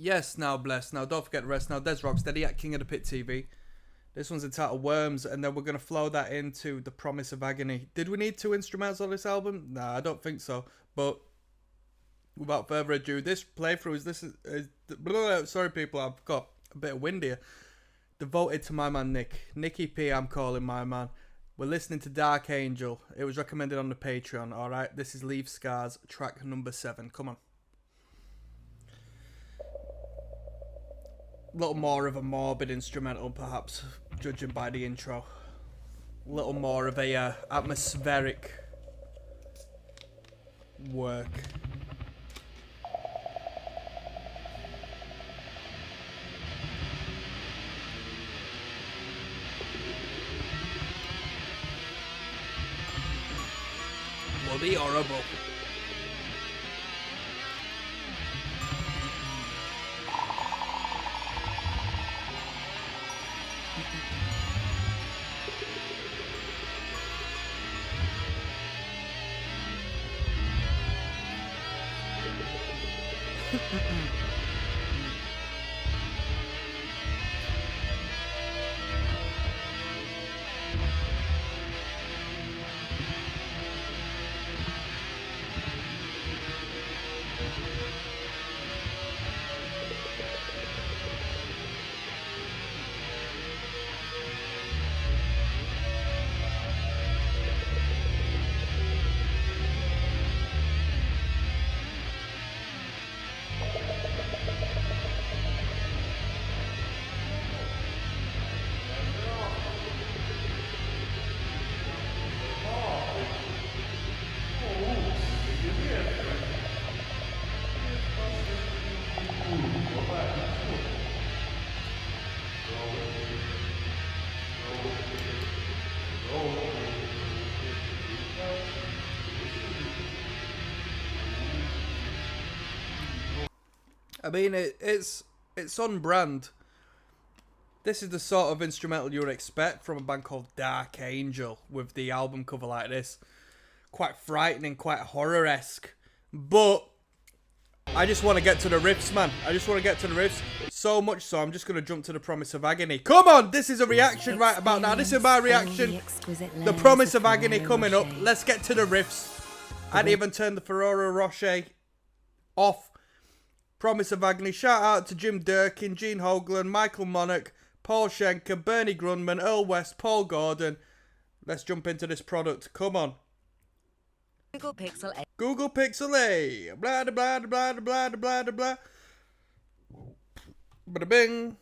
Yes, now bless. Now don't forget the rest. Now there's Rocksteady at King of the Pit TV. This one's entitled Worms, and then we're going to flow that into The Promise of Agony. Did we need 2 instrumentals on this album? Nah, I don't think so. But without further ado, this playthrough is sorry people, I've got a bit of wind here. Devoted to my man Nick. Nicky P, I'm calling my man. We're listening to Dark Angel. It was recommended on the Patreon, alright? This is Leave Scars, track number 7. Come on. A little more of a morbid instrumental, perhaps, judging by the intro. A little more of a atmospheric work. Bloody horrible. I mean, it's on brand. This is the sort of instrumental you would expect from a band called Dark Angel with the album cover like this. Quite frightening, quite horror-esque. But I just want to get to the riffs, man. I just want to get to the riffs. So much so, I'm just going to jump to The Promise of Agony. Come on, this is a reaction right about now. This is my reaction. The Promise of Agony coming up. Let's get to the riffs. I didn't even turn the Ferrero Rocher off. Promise of Agony. Shout out to Jim Durkin, Gene Hoglan, Michael Monarch, Paul Schenker, Bernie Grundman, Earl West, Paul Gordon. Let's jump into this product. Come on. Google Pixel A. Google Pixel A. Blah, blah, blah, blah, blah, blah, blah, blah. Bada bing.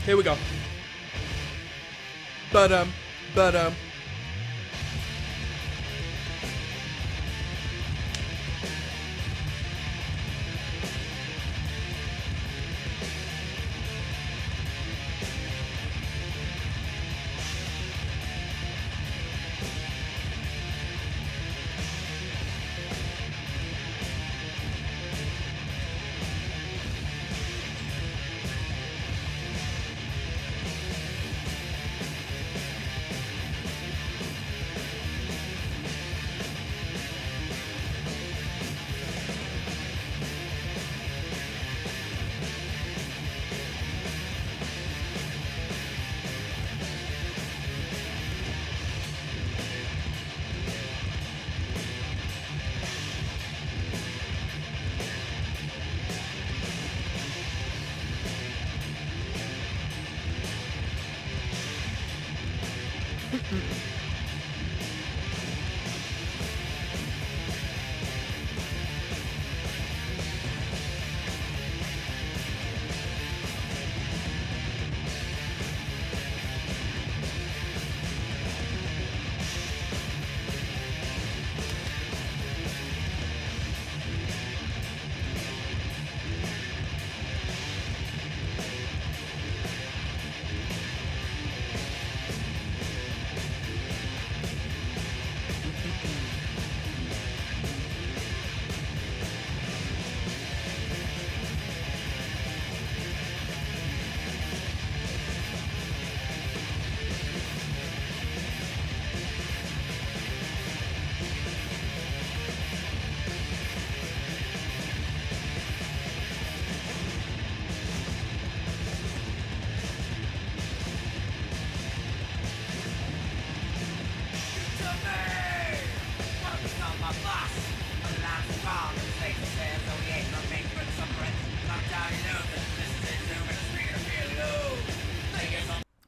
Here we go. Ba-dum, ba-dum.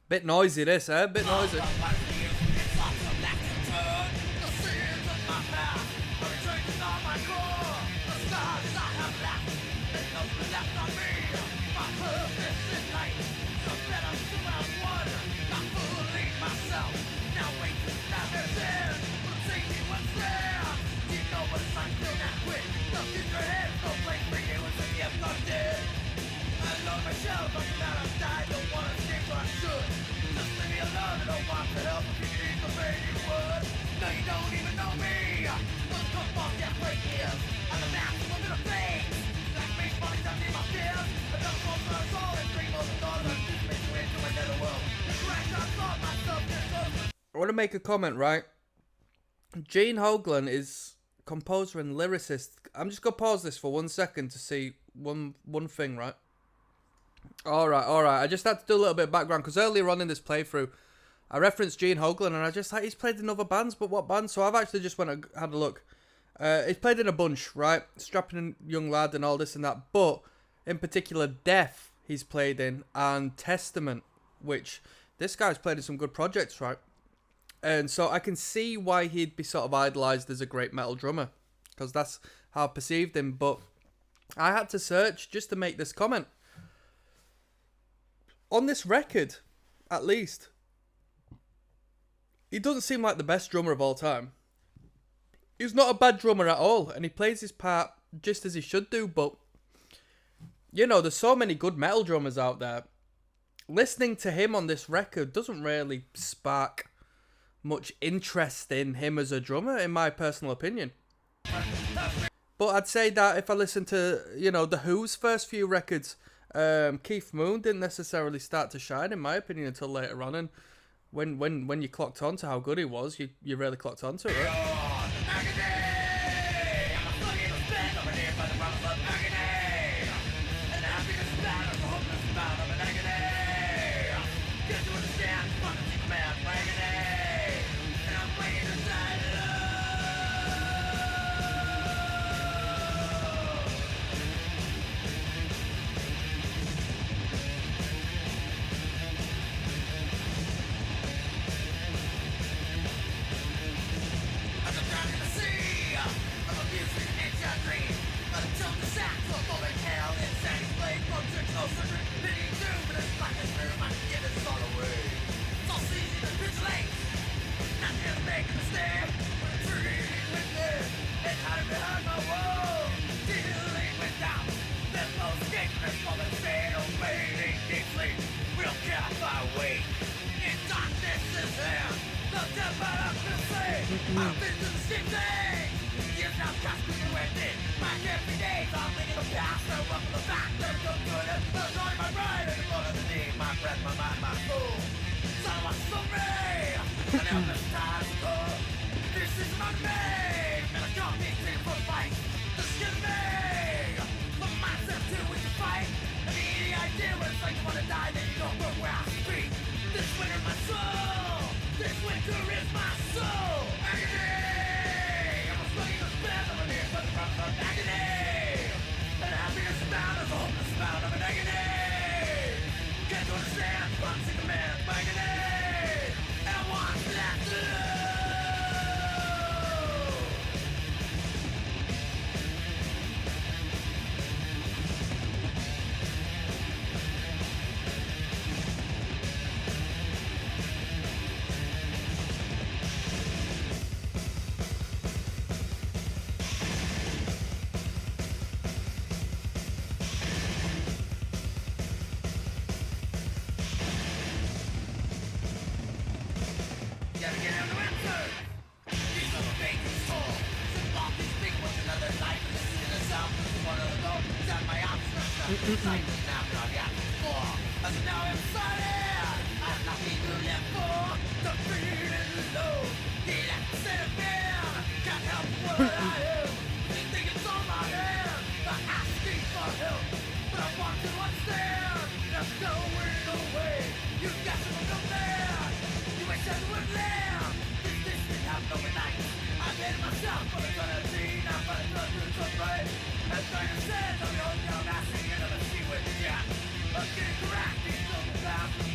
Bit noisy this, eh? Bit noisy. I want to make a comment, right? Gene Hoglan is composer and lyricist. I'm just gonna pause this for 1 second to see one thing, right? All right. I just had to do a little bit of background because earlier on in this playthrough, I referenced Gene Hoglan and I just like he's played in other bands, but what bands? So I've actually just went and had a look. He's played in a bunch, right? Strapping young lad and all this and that, but in particular, Death he's played in and Testament, which this guy's played in some good projects, right? And so I can see why he'd be sort of idolized as a great metal drummer, because that's how I perceived him. But I had to search just to make this comment. On this record, at least, he doesn't seem like the best drummer of all time. He's not a bad drummer at all, and he plays his part just as he should do, but, you know, there's so many good metal drummers out there. Listening to him on this record doesn't really spark much interest in him as a drummer, in my personal opinion. But I'd say that if I listen to, you know, The Who's first few records, Keith Moon didn't necessarily start to shine, in my opinion, until later on. And when you clocked on to how good he was, you really clocked on to it, right?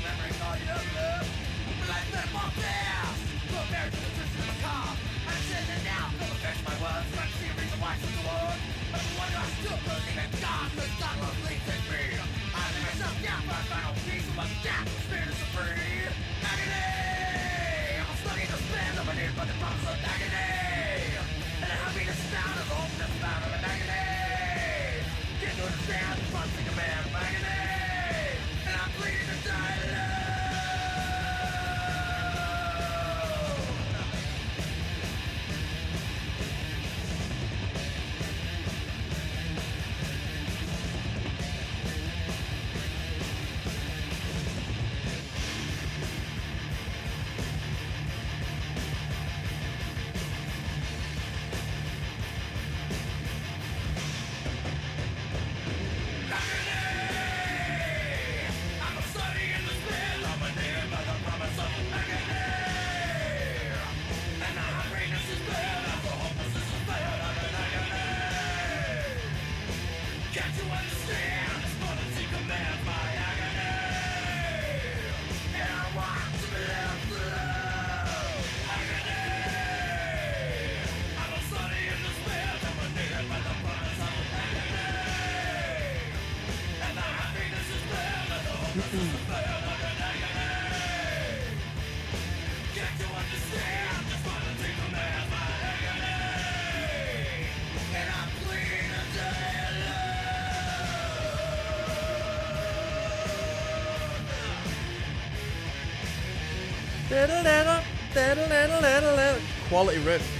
Memory, call you Quality riff.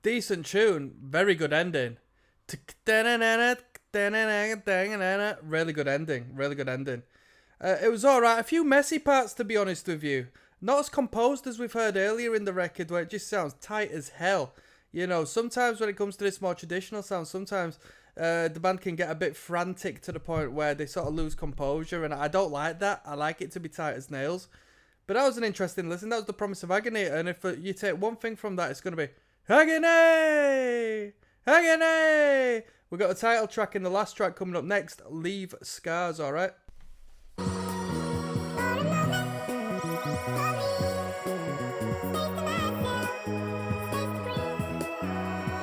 Decent tune, very good ending. Really good ending, really good ending. It was alright, a few messy parts to be honest with you. Not as composed as we've heard earlier in the record where it just sounds tight as hell. You know, sometimes when it comes to this more traditional sound, sometimes the band can get a bit frantic to the point where they sort of lose composure, and I don't like that. I like it to be tight as nails. But that was an interesting listen, that was the promise of Agony, and if you take one thing from that, it's going to be Agony! Agony! We've got a title track in the last track coming up next, Leave Scars, alright?